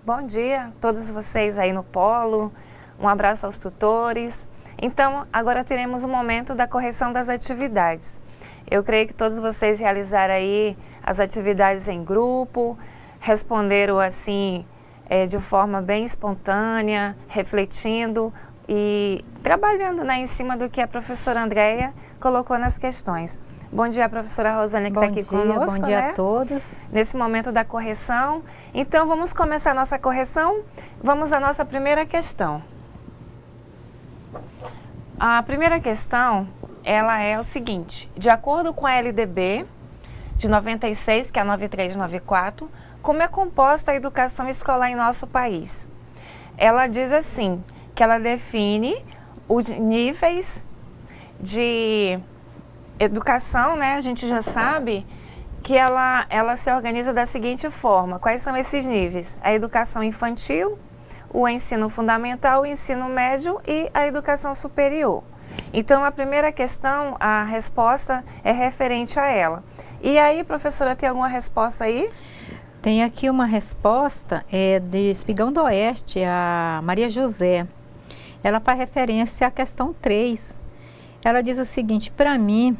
Bom dia a todos vocês aí no Polo, um abraço aos tutores. Então, agora teremos o momento da correção das atividades. Eu creio que todos vocês realizaram aí as atividades em grupo, responderam assim de forma bem espontânea, refletindo e trabalhando, né, em cima do que a professora Andréia colocou nas questões. Bom dia, professora Rosânia, que está aqui conosco. Bom dia a todos. Nesse momento da correção. Então, vamos começar a nossa correção. Vamos à nossa primeira questão. A primeira questão, ela é o seguinte: de acordo com a LDB de 96, que é a 9394, como é composta a educação escolar em nosso país? Ela diz assim, que ela define os níveis de educação, né? A gente já sabe que ela se organiza da seguinte forma. Quais são esses níveis? A educação infantil, o ensino fundamental, o ensino médio e a educação superior. Então, a primeira questão, a resposta é referente a ela. E aí, professora, tem alguma resposta aí? Tem aqui uma resposta de Espigão do Oeste, a Maria José. Ela faz referência à questão 3. Ela diz o seguinte: para mim,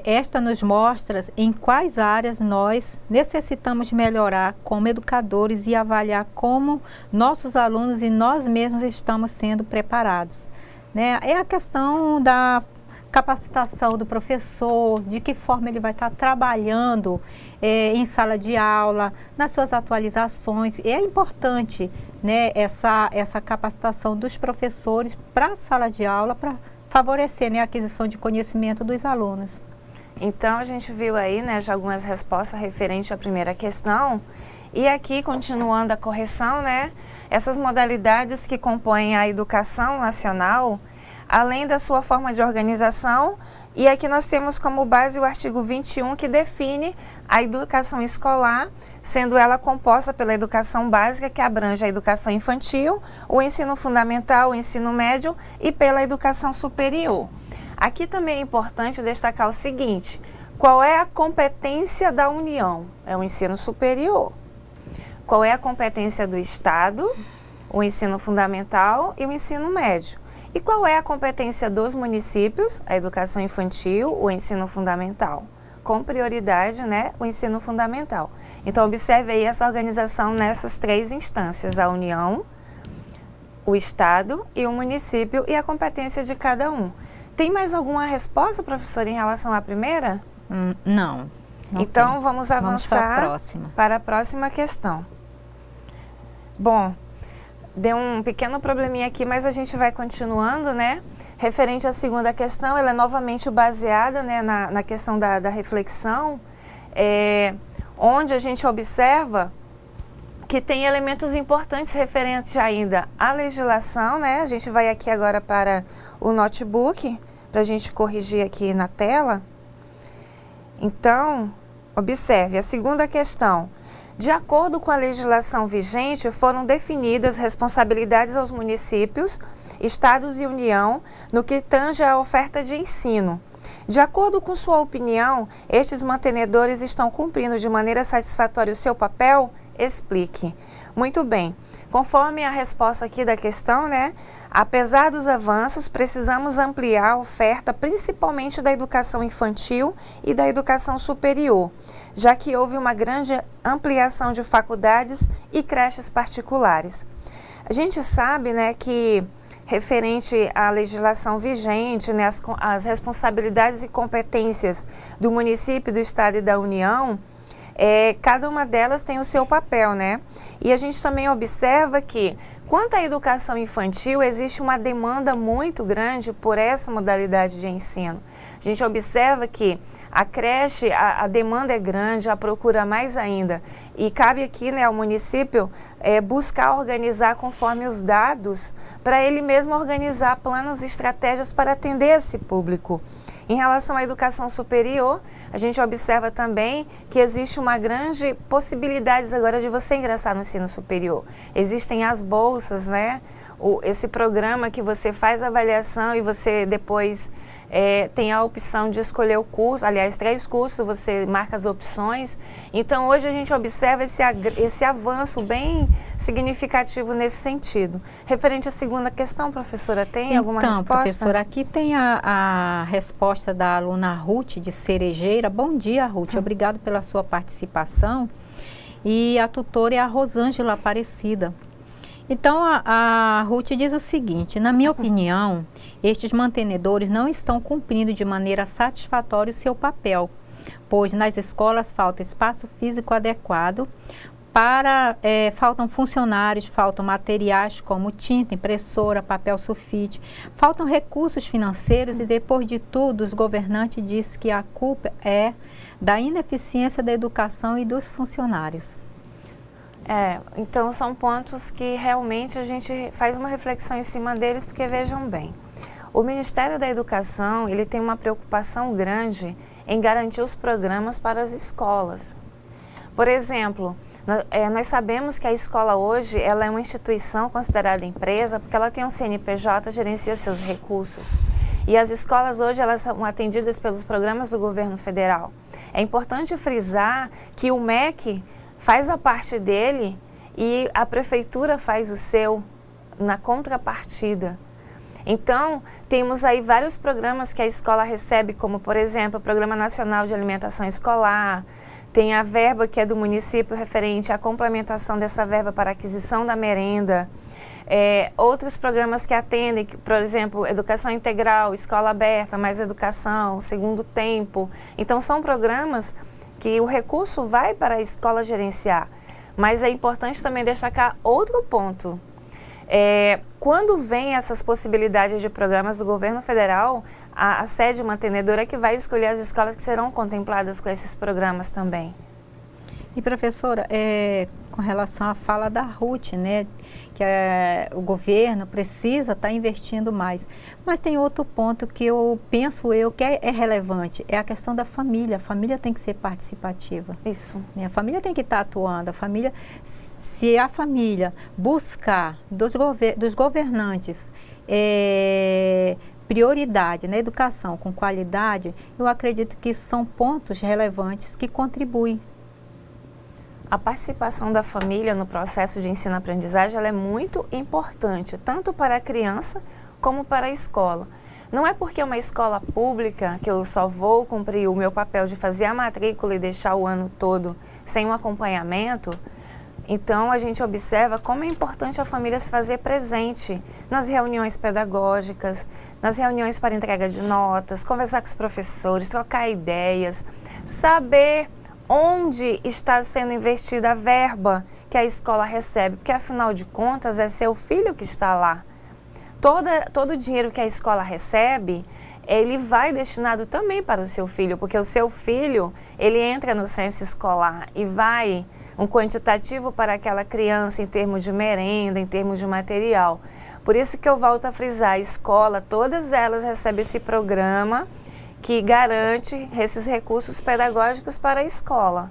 esta nos mostra em quais áreas nós necessitamos melhorar como educadores e avaliar como nossos alunos e nós mesmos estamos sendo preparados. Né? É a questão da capacitação do professor, de que forma ele vai estar trabalhando em sala de aula, nas suas atualizações. E é importante, né, essa capacitação dos professores para a sala de aula, para favorecer, né, a aquisição de conhecimento dos alunos. Então, a gente viu aí, né, já algumas respostas referentes à primeira questão. E aqui, continuando a correção, né, essas modalidades que compõem a educação nacional, além da sua forma de organização, e aqui nós temos como base o artigo 21, que define a educação escolar, sendo ela composta pela educação básica, que abrange a educação infantil, o ensino fundamental, o ensino médio e pela educação superior. Aqui também é importante destacar o seguinte: qual é a competência da União? É o ensino superior. Qual é a competência do Estado? O ensino fundamental e o ensino médio. E qual é a competência dos municípios? A educação infantil, o ensino fundamental. Com prioridade, né, o ensino fundamental. Então, observe aí essa organização nessas três instâncias: a União, o Estado e o município, e a competência de cada um. Tem mais alguma resposta, professora, em relação à primeira? Não. Então, tem. vamos avançar para a próxima questão. Bom, deu um pequeno probleminha aqui, mas a gente vai continuando, né? Referente à segunda questão, ela é novamente baseada, né, na questão da reflexão, onde a gente observa que tem elementos importantes referentes ainda à legislação, né? A gente vai aqui agora para o notebook, para a gente corrigir aqui na tela. Então, observe a segunda questão. De acordo com a legislação vigente, foram definidas responsabilidades aos municípios, estados e União no que tange à oferta de ensino. De acordo com sua opinião, estes mantenedores estão cumprindo de maneira satisfatória o seu papel? Explique. Muito bem. Conforme a resposta aqui da questão, né? Apesar dos avanços, precisamos ampliar a oferta principalmente da educação infantil e da educação superior, já que houve uma grande ampliação de faculdades e creches particulares. A gente sabe, né, que referente à legislação vigente, né, as responsabilidades e competências do município, do estado e da União, cada uma delas tem o seu papel, né? E a gente também observa que, quanto à educação infantil, existe uma demanda muito grande por essa modalidade de ensino. A gente observa que a creche, a demanda é grande, a procura mais ainda. E cabe aqui, né, ao município buscar organizar conforme os dados, para ele mesmo organizar planos e estratégias para atender esse público. Em relação à educação superior, a gente observa também que existe uma grande possibilidade agora de você ingressar no ensino superior. Existem as bolsas, né? Esse programa que você faz a avaliação e você depois tem a opção de escolher o curso, aliás, 3 cursos, você marca as opções. Então, hoje a gente observa esse avanço bem significativo nesse sentido. Referente à segunda questão, professora, tem alguma resposta? Então, professora, aqui tem a resposta da aluna Ruth de Cerejeira. Bom dia, Ruth, obrigado pela sua participação. E a tutora é a Rosângela Aparecida. Então, a Ruth diz o seguinte: na minha opinião, estes mantenedores não estão cumprindo de maneira satisfatória o seu papel, pois nas escolas falta espaço físico adequado, faltam funcionários, faltam materiais como tinta, impressora, papel sulfite, faltam recursos financeiros e, depois de tudo, os governantes dizem que a culpa é da ineficiência da educação e dos funcionários. Então são pontos que realmente a gente faz uma reflexão em cima deles, porque vejam bem, o Ministério da Educação, ele tem uma preocupação grande em garantir os programas para as escolas. Por exemplo, nós sabemos que a escola hoje, ela é uma instituição considerada empresa, porque ela tem um CNPJ, gerencia seus recursos. E as escolas hoje, elas são atendidas pelos programas do governo federal. É importante frisar que o MEC faz a parte dele e a prefeitura faz o seu na contrapartida. Então, temos aí vários programas que a escola recebe, como, por exemplo, o Programa Nacional de Alimentação Escolar, tem a verba que é do município referente à complementação dessa verba para aquisição da merenda, outros programas que atendem, por exemplo, Educação Integral, Escola Aberta, Mais Educação, Segundo Tempo. Então, são programas que o recurso vai para a escola gerenciar, mas é importante também destacar outro ponto. Quando vem essas possibilidades de programas do governo federal, a sede mantenedora é que vai escolher as escolas que serão contempladas com esses programas também. E, professora, com relação à fala da Ruth, né, que o governo precisa estar investindo mais. Mas tem outro ponto que eu penso que é relevante, é a questão da família. A família tem que ser participativa. Isso. Né? A família tem que estar atuando. A família, se a família buscar dos governantes prioridade na educação com qualidade, eu acredito que são pontos relevantes que contribuem. A participação da família no processo de ensino-aprendizagem ela é muito importante, tanto para a criança como para a escola. Não é porque é uma escola pública que eu só vou cumprir o meu papel de fazer a matrícula e deixar o ano todo sem um acompanhamento. Então, a gente observa como é importante a família se fazer presente nas reuniões pedagógicas, nas reuniões para entrega de notas, conversar com os professores, trocar ideias, saber onde está sendo investida a verba que a escola recebe, porque afinal de contas é seu filho que está lá. Todo o dinheiro que a escola recebe, ele vai destinado também para o seu filho, porque o seu filho, ele entra no censo escolar e vai um quantitativo para aquela criança em termos de merenda, em termos de material. Por isso que eu volto a frisar, a escola, todas elas recebem esse programa que garante esses recursos pedagógicos para a escola.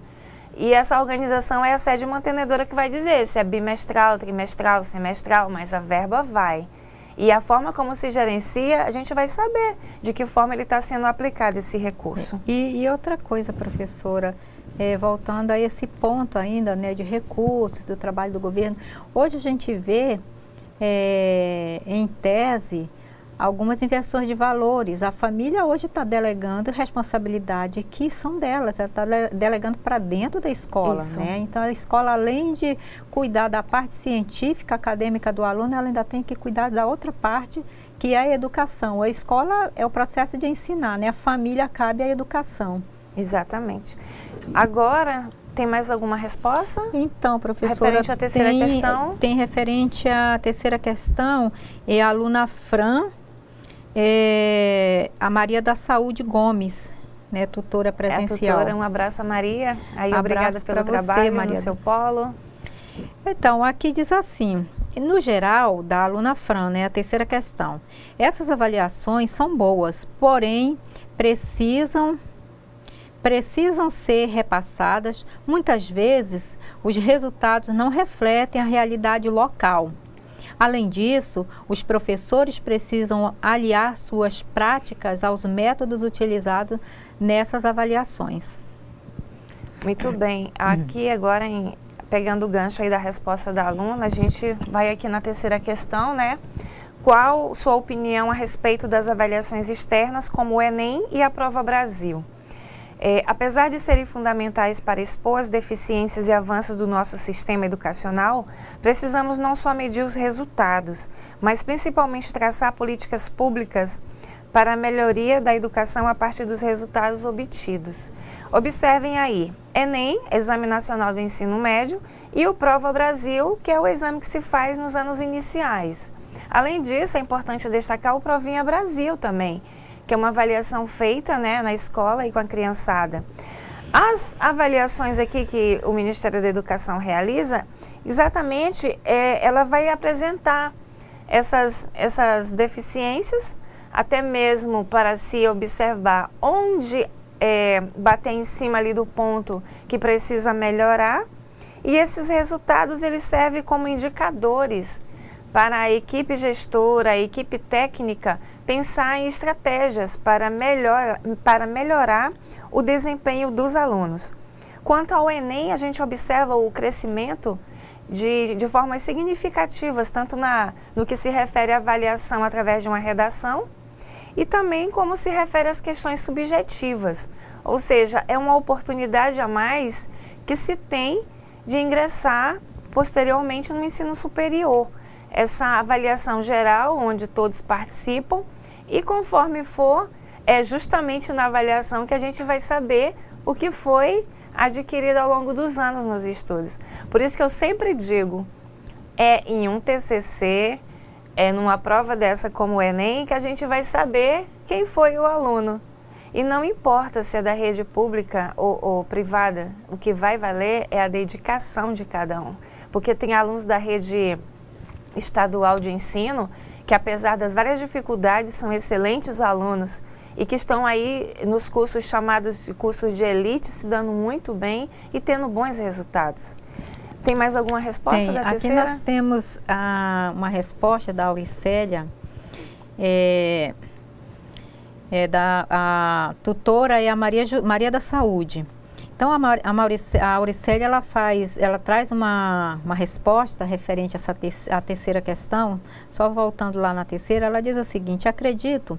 E essa organização é a sede mantenedora que vai dizer se é bimestral, trimestral, semestral, mas a verba vai. E a forma como se gerencia, a gente vai saber de que forma ele está sendo aplicado esse recurso. E outra coisa, professora, voltando a esse ponto ainda, né, de recursos, do trabalho do governo, hoje a gente vê, em tese, algumas inversões de valores. A família hoje está delegando responsabilidade que são delas, ela está delegando para dentro da escola, né? Então a escola, além de cuidar da parte científica, acadêmica do aluno, ela ainda tem que cuidar da outra parte, que é a educação. A escola é o processo de ensinar, né? A família cabe à educação. Exatamente. Agora, tem mais alguma resposta? Então, professora, referente à terceira questão? Tem referente à terceira questão, a aluna Fran, a Maria da Saúde Gomes, né, tutora presencial. Tutora, um abraço a Maria. Aí, obrigada pelo trabalho Maria, no seu polo. Então, aqui diz assim, no geral, da aluna Fran, né, a terceira questão. Essas avaliações são boas, porém, precisam ser repassadas. Muitas vezes, os resultados não refletem a realidade local. Além disso, os professores precisam aliar suas práticas aos métodos utilizados nessas avaliações. Muito bem. Aqui agora, pegando o gancho aí da resposta da aluna, a gente vai aqui na terceira questão, né? Qual sua opinião a respeito das avaliações externas, como o Enem e a Prova Brasil? Apesar de serem fundamentais para expor as deficiências e avanços do nosso sistema educacional, precisamos não só medir os resultados, mas principalmente traçar políticas públicas para a melhoria da educação a partir dos resultados obtidos. Observem aí, Enem, Exame Nacional do Ensino Médio, e o Prova Brasil, que é o exame que se faz nos anos iniciais. Além disso, é importante destacar o Provinha Brasil também, que é uma avaliação feita, né, na escola e com a criançada. As avaliações aqui que o Ministério da Educação realiza, exatamente, ela vai apresentar essas deficiências, até mesmo para se observar onde bater em cima ali do ponto que precisa melhorar. E esses resultados, eles servem como indicadores para a equipe gestora, a equipe técnica, pensar em estratégias para melhorar o desempenho dos alunos. Quanto ao Enem, a gente observa o crescimento de formas significativas, tanto no que se refere à avaliação através de uma redação, e também como se refere às questões subjetivas. Ou seja, é uma oportunidade a mais que se tem de ingressar posteriormente no ensino superior. Essa avaliação geral, onde todos participam, e conforme for, é justamente na avaliação que a gente vai saber o que foi adquirido ao longo dos anos nos estudos. Por isso que eu sempre digo, em um TCC, numa prova dessa como o Enem, que a gente vai saber quem foi o aluno. E não importa se é da rede pública ou privada, o que vai valer é a dedicação de cada um. Porque tem alunos da rede estadual de ensino que, apesar das várias dificuldades, são excelentes alunos e que estão aí nos cursos chamados de cursos de elite, se dando muito bem e tendo bons resultados. Tem mais alguma resposta da terceira? Aqui nós temos uma resposta da Auricélia, da tutora é a Maria da Saúde. Então, a Auricélia, ela traz uma resposta referente a essa terceira questão. Só voltando lá na terceira, ela diz o seguinte: acredito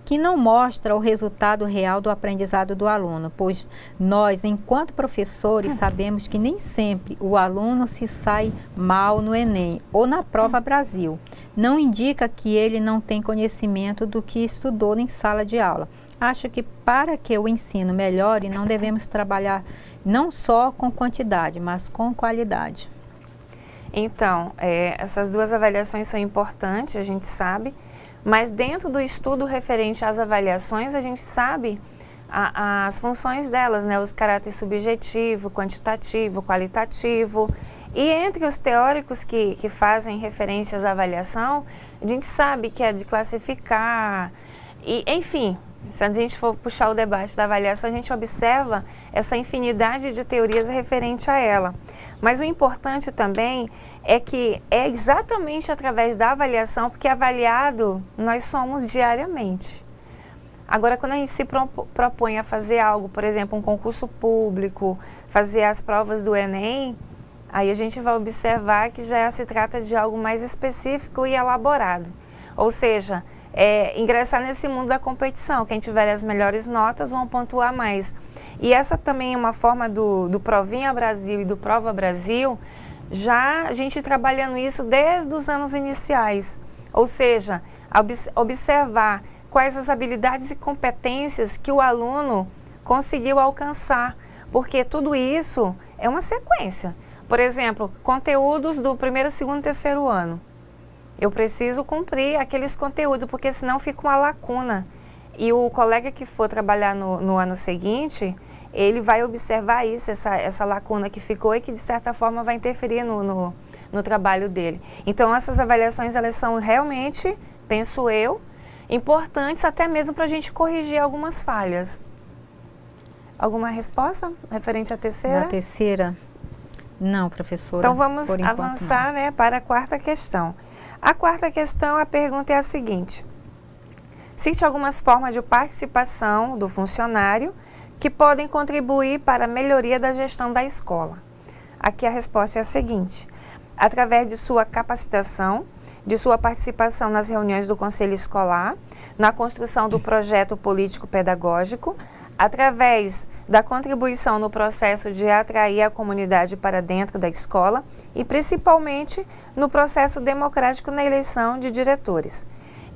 que não mostra o resultado real do aprendizado do aluno, pois nós, enquanto professores, sabemos que nem sempre o aluno se sai mal no Enem ou na Prova Brasil. Não indica que ele não tem conhecimento do que estudou em sala de aula. Acho que para que o ensino melhore, não devemos trabalhar não só com quantidade, mas com qualidade. Então, essas duas avaliações são importantes, a gente sabe, mas dentro do estudo referente às avaliações, a gente sabe as funções delas, né? Os caráteres subjetivo, quantitativo, qualitativo. E entre os teóricos que fazem referências à avaliação, a gente sabe que é de classificar, e, enfim, se a gente for puxar o debate da avaliação, a gente observa essa infinidade de teorias referente a ela. Mas o importante também é que é exatamente através da avaliação, porque avaliado nós somos diariamente. Agora, quando a gente se propõe a fazer algo, por exemplo, um concurso público, fazer as provas do Enem, aí a gente vai observar que já se trata de algo mais específico e elaborado. Ou seja, ingressar nesse mundo da competição. Quem tiver as melhores notas vão pontuar mais. E essa também é uma forma do Provinha Brasil e do Prova Brasil, já a gente trabalhando isso desde os anos iniciais. Ou seja, observar quais as habilidades e competências que o aluno conseguiu alcançar, porque tudo isso é uma sequência. Por exemplo, conteúdos do primeiro, segundo, terceiro ano. Eu preciso cumprir aqueles conteúdos, porque senão fica uma lacuna. E o colega que for trabalhar no ano seguinte, ele vai observar isso, essa lacuna que ficou e que, de certa forma, vai interferir no trabalho dele. Então, essas avaliações, elas são realmente, penso eu, importantes até mesmo para a gente corrigir algumas falhas. Alguma resposta referente à terceira? Da terceira? Não, professora. Então, vamos avançar, né, para a quarta questão. A quarta questão, a pergunta é a seguinte: cite algumas formas de participação do funcionário que podem contribuir para a melhoria da gestão da escola. Aqui a resposta é a seguinte: através de sua capacitação, de sua participação nas reuniões do conselho escolar, na construção do projeto político-pedagógico, através da contribuição no processo de atrair a comunidade para dentro da escola e principalmente no processo democrático na eleição de diretores.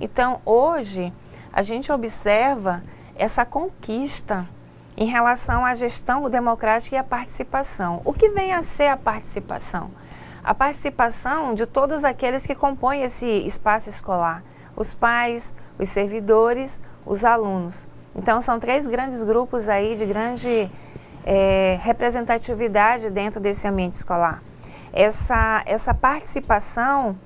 Então, hoje, a gente observa essa conquista em relação à gestão democrática e à participação. O que vem a ser a participação? A participação de todos aqueles que compõem esse espaço escolar: os pais, os servidores, os alunos. Então, são 3 grandes grupos aí de grande representatividade dentro desse ambiente escolar. Essa participação,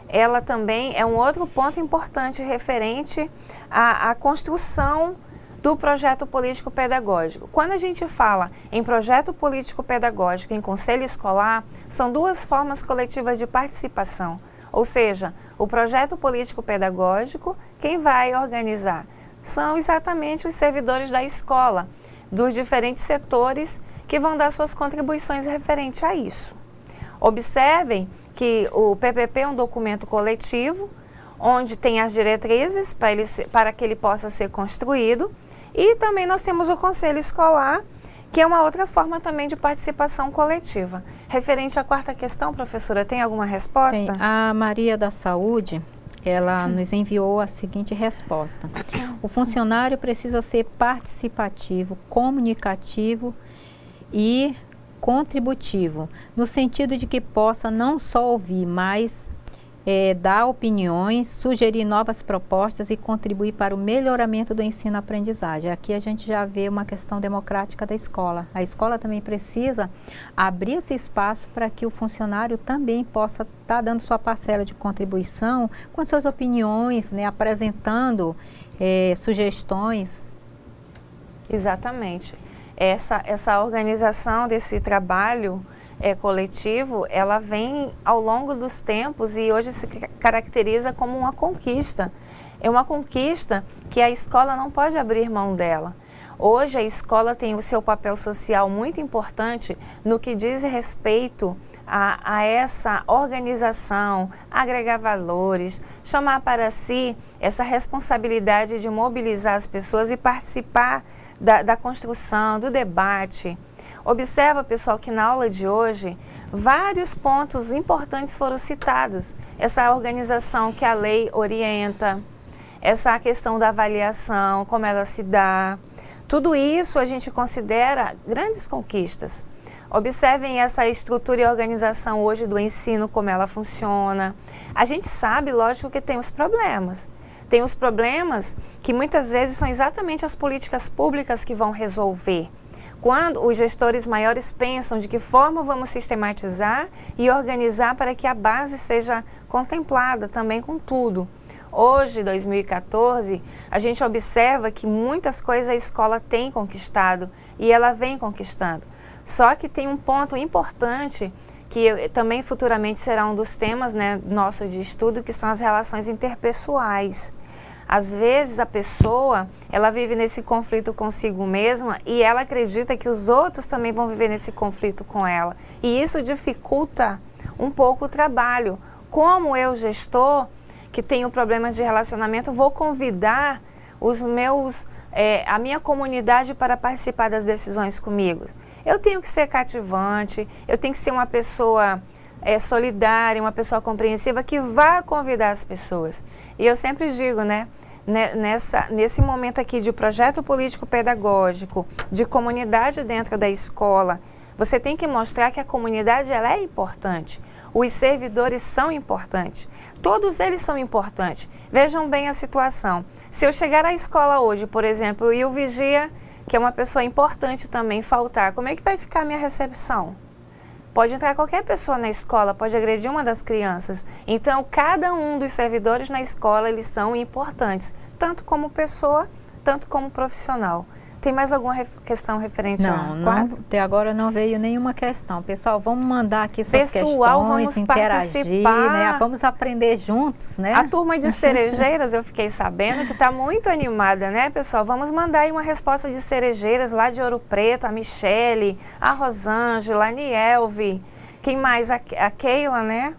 ela também é um outro ponto importante referente à construção do projeto político-pedagógico. Quando a gente fala em projeto político-pedagógico, em conselho escolar, são 2 formas coletivas de participação. Ou seja, o projeto político-pedagógico, quem vai organizar? São exatamente os servidores da escola, dos diferentes setores que vão dar suas contribuições referente a isso. Observem que o PPP é um documento coletivo, onde tem as diretrizes para que ele possa ser construído, e também nós temos o conselho escolar, que é uma outra forma também de participação coletiva. Referente à quarta questão, professora, tem alguma resposta? Tem. A Maria da Saúde, ela nos enviou a seguinte resposta: o funcionário precisa ser participativo, comunicativo e contributivo, no sentido de que possa não só ouvir, mas dar opiniões, sugerir novas propostas e contribuir para o melhoramento do ensino-aprendizagem. Aqui a gente já vê uma questão democrática da escola. A escola também precisa abrir esse espaço para que o funcionário também possa estar dando sua parcela de contribuição com suas opiniões, né, apresentando sugestões. Exatamente. Essa organização desse trabalho coletivo, ela vem ao longo dos tempos e hoje se caracteriza como uma conquista. É uma conquista que a escola não pode abrir mão dela. Hoje a escola tem o seu papel social muito importante no que diz respeito a essa organização, agregar valores, chamar para si essa responsabilidade de mobilizar as pessoas e participar da construção, do debate. Observa, pessoal, que na aula de hoje vários pontos importantes foram citados. Essa organização que a lei orienta, essa questão da avaliação, como ela se dá. Tudo isso a gente considera grandes conquistas. Observem essa estrutura e organização hoje do ensino, como ela funciona. A gente sabe, lógico, que tem os problemas. Tem os problemas que muitas vezes são exatamente as políticas públicas que vão resolver. Quando os gestores maiores pensam de que forma vamos sistematizar e organizar para que a base seja contemplada também com tudo. Hoje, 2014, a gente observa que muitas coisas a escola tem conquistado e ela vem conquistando. Só que tem um ponto importante que também futuramente será um dos temas, né, nosso de estudo, que são as relações interpessoais. Às vezes a pessoa, ela vive nesse conflito consigo mesma e ela acredita que os outros também vão viver nesse conflito com ela. E isso dificulta um pouco o trabalho. Como eu, gestor, que tenho problemas de relacionamento, vou convidar a minha comunidade para participar das decisões comigo? Eu tenho que ser cativante, eu tenho que ser uma pessoa solidária, uma pessoa compreensiva que vá convidar as pessoas. E eu sempre digo, né, nesse momento aqui de projeto político-pedagógico, de comunidade dentro da escola, você tem que mostrar que a comunidade ela é importante. Os servidores são importantes. Todos eles são importantes. Vejam bem a situação. Se eu chegar à escola hoje, por exemplo, e o vigia, que é uma pessoa importante também, faltar, como é que vai ficar a minha recepção? Pode entrar qualquer pessoa na escola, pode agredir uma das crianças. Então, cada um dos servidores na escola, eles são importantes, tanto como pessoa, tanto como profissional. Tem mais alguma questão referente não, até agora não veio nenhuma questão. Pessoal, vamos mandar aqui suas questões, vamos interagir, né? Vamos aprender juntos, né? A turma de Cerejeiras, eu fiquei sabendo que está muito animada, né, pessoal? Vamos mandar aí uma resposta de Cerejeiras lá de Ouro Preto, a Michele, a Rosângela, a Nielve. Quem mais? A Keila, né?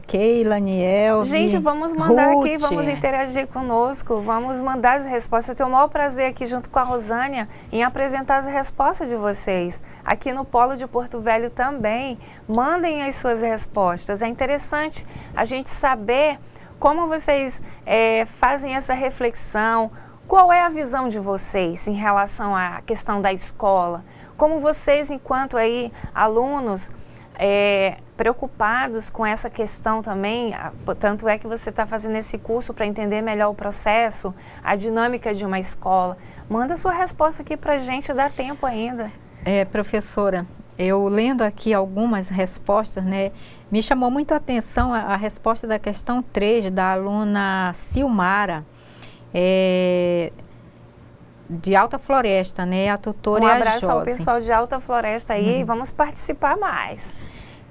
Keila, Nielve, gente, vamos mandar Ruth. Aqui, vamos interagir conosco, vamos mandar as respostas. Eu tenho o maior prazer aqui junto com a Rosânia em apresentar as respostas de vocês. Aqui no Polo de Porto Velho também, mandem as suas respostas. É interessante a gente saber como vocês fazem essa reflexão, qual é a visão de vocês em relação à questão da escola, como vocês, enquanto aí alunos, preocupados com essa questão também, tanto é que você está fazendo esse curso para entender melhor o processo, a dinâmica de uma escola. Manda sua resposta aqui para a gente, dá tempo ainda. Professora, eu lendo aqui algumas respostas, né, me chamou muito a atenção a resposta da questão 3 da aluna Silmara, de Alta Floresta, né? A tutora Um é a abraço ao Josi. pessoal de Alta Floresta aí, vamos participar mais.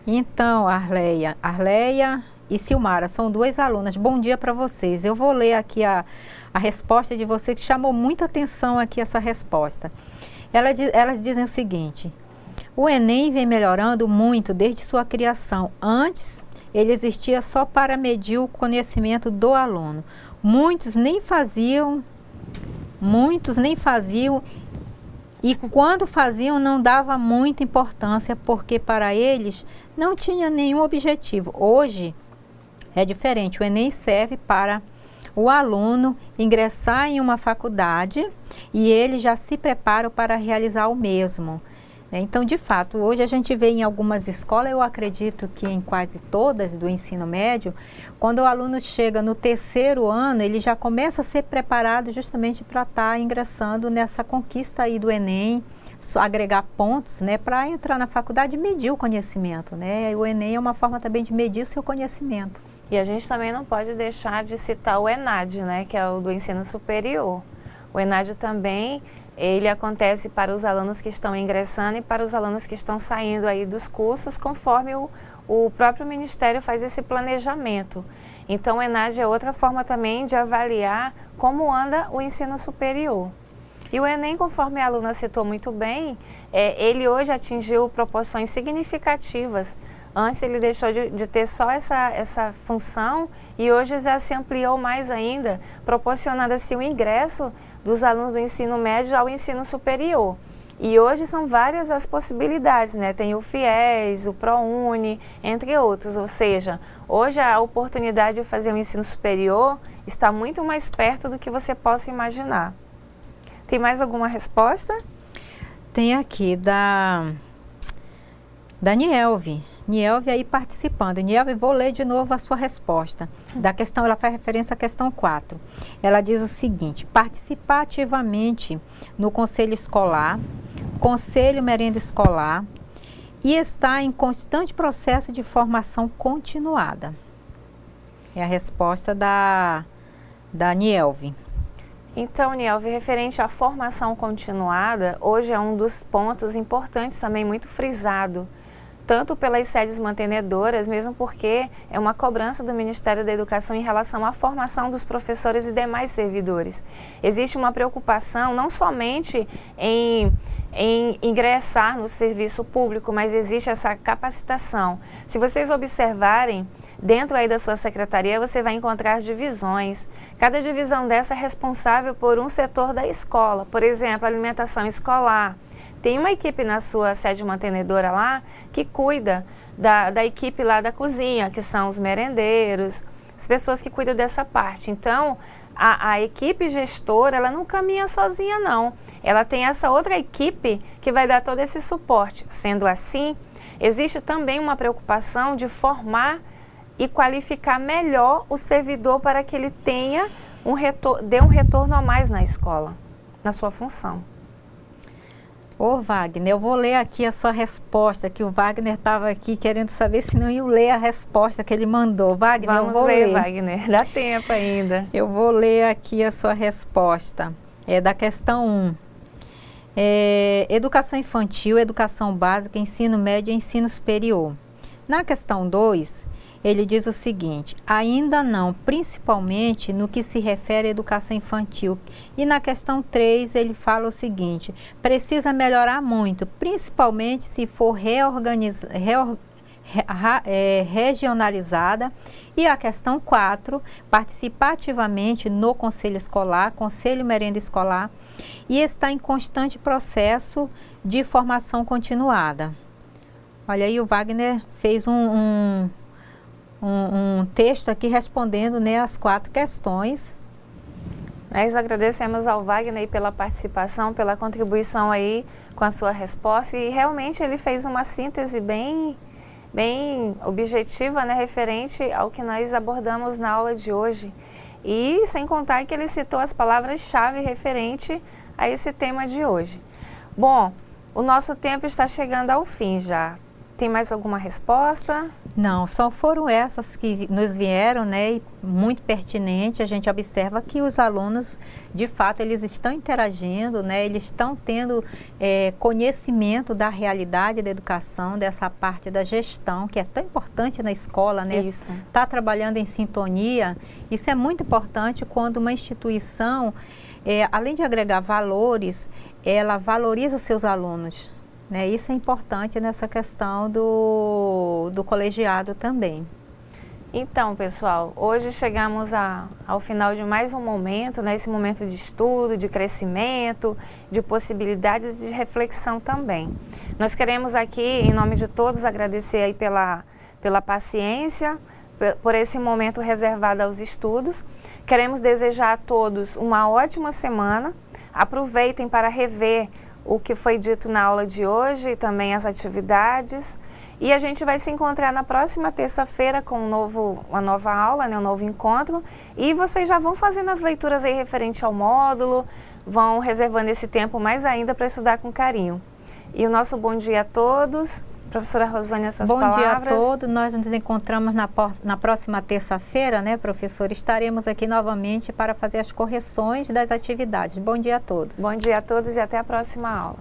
Então, Arleia e Silmara, são 2 alunas. Bom dia para vocês. Eu vou ler aqui a resposta de vocês, que chamou muito atenção aqui essa resposta. Elas dizem o seguinte: o Enem vem melhorando muito desde sua criação. Antes, ele existia só para medir o conhecimento do aluno. Muitos nem faziam e quando faziam não dava muita importância, porque para eles não tinha nenhum objetivo. Hoje é diferente, o Enem serve para o aluno ingressar em uma faculdade e ele já se prepara para realizar o mesmo. Então, de fato, hoje a gente vê em algumas escolas, eu acredito que em quase todas do ensino médio, quando o aluno chega no 3º ano, ele já começa a ser preparado justamente para estar ingressando nessa conquista aí do Enem, agregar pontos, né, para entrar na faculdade e medir o conhecimento, né? O Enem é uma forma também de medir o seu conhecimento. E a gente também não pode deixar de citar o ENAD, né, que é o do ensino superior. O ENAD também, ele acontece para os alunos que estão ingressando e para os alunos que estão saindo aí dos cursos, conforme o próprio Ministério faz esse planejamento. Então, o ENAD é outra forma também de avaliar como anda o ensino superior. E o Enem, conforme a aluna citou muito bem, ele hoje atingiu proporções significativas. Antes ele deixou de ter só essa função e hoje já se ampliou mais ainda, proporcionando assim o ingresso dos alunos do ensino médio ao ensino superior. E hoje são várias as possibilidades, né? Tem o FIES, o ProUni, entre outros. Ou seja, hoje a oportunidade de fazer um ensino superior está muito mais perto do que você possa imaginar. Tem mais alguma resposta? Tem aqui da Nielve. Nielve aí participando. Nielve, vou ler de novo a sua resposta. Da questão, ela faz referência à questão 4. Ela diz o seguinte: participar ativamente no conselho escolar, conselho merenda escolar e estar em constante processo de formação continuada. É a resposta da Nielve. Então, Nielve, referente à formação continuada, hoje é um dos pontos importantes também, muito frisado, tanto pelas sedes mantenedoras, mesmo porque é uma cobrança do Ministério da Educação em relação à formação dos professores e demais servidores. Existe uma preocupação não somente em ingressar no serviço público, mas existe essa capacitação. Se vocês observarem, dentro aí da sua secretaria, você vai encontrar divisões. Cada divisão dessa é responsável por um setor da escola, por exemplo, alimentação escolar. Tem uma equipe na sua sede mantenedora lá que cuida da equipe lá da cozinha, que são os merendeiros, as pessoas que cuidam dessa parte. Então, a equipe gestora, ela não caminha sozinha não. Ela tem essa outra equipe que vai dar todo esse suporte. Sendo assim, existe também uma preocupação de formar e qualificar melhor o servidor para que ele tenha dê um retorno a mais na escola, na sua função. Ô Wagner, eu vou ler aqui a sua resposta, que o Wagner estava aqui querendo saber se não ia ler a resposta que ele mandou. Wagner, Vamos eu vou ler. Wagner, dá tempo ainda. Eu vou ler aqui a sua resposta. É da questão 1. Educação infantil, educação básica, ensino médio e ensino superior. Na questão 2, ele diz o seguinte: ainda não, principalmente no que se refere à educação infantil. E na questão 3, ele fala o seguinte: precisa melhorar muito, principalmente se for regionalizada. E a questão 4, participar ativamente no conselho escolar, conselho merenda escolar, e está em constante processo de formação continuada. Olha aí, o Wagner fez um texto aqui respondendo, né, as 4 questões. Nós agradecemos ao Wagner pela participação, pela contribuição aí com a sua resposta, e realmente ele fez uma síntese bem objetiva, né, referente ao que nós abordamos na aula de hoje. E sem contar que ele citou as palavras-chave referente a esse tema de hoje. Bom, o nosso tempo está chegando ao fim já. Tem mais alguma resposta? Não, só foram essas que nos vieram, né, e muito pertinente. A gente observa que os alunos, de fato, eles estão interagindo, né, eles estão tendo conhecimento da realidade da educação, dessa parte da gestão, que é tão importante na escola, né? Isso. Tá trabalhando em sintonia. Isso é muito importante quando uma instituição, além de agregar valores, ela valoriza seus alunos. Né, isso é importante nessa questão do colegiado também. Então, pessoal, hoje chegamos ao final de mais um momento, né, esse momento de estudo, de crescimento, de possibilidades de reflexão também. Nós queremos aqui, em nome de todos, agradecer aí pela paciência, por esse momento reservado aos estudos. Queremos desejar a todos uma ótima semana. Aproveitem para rever o que foi dito na aula de hoje e também as atividades. E a gente vai se encontrar na próxima terça-feira com uma nova aula, né, um novo encontro. E vocês já vão fazendo as leituras aí referente ao módulo, vão reservando esse tempo mais ainda para estudar com carinho. E o nosso bom dia a todos. Professora Rosânia, suas palavras. Bom dia a todos. Nós nos encontramos na próxima terça-feira, né, professora? Estaremos aqui novamente para fazer as correções das atividades. Bom dia a todos. Bom dia a todos e até a próxima aula.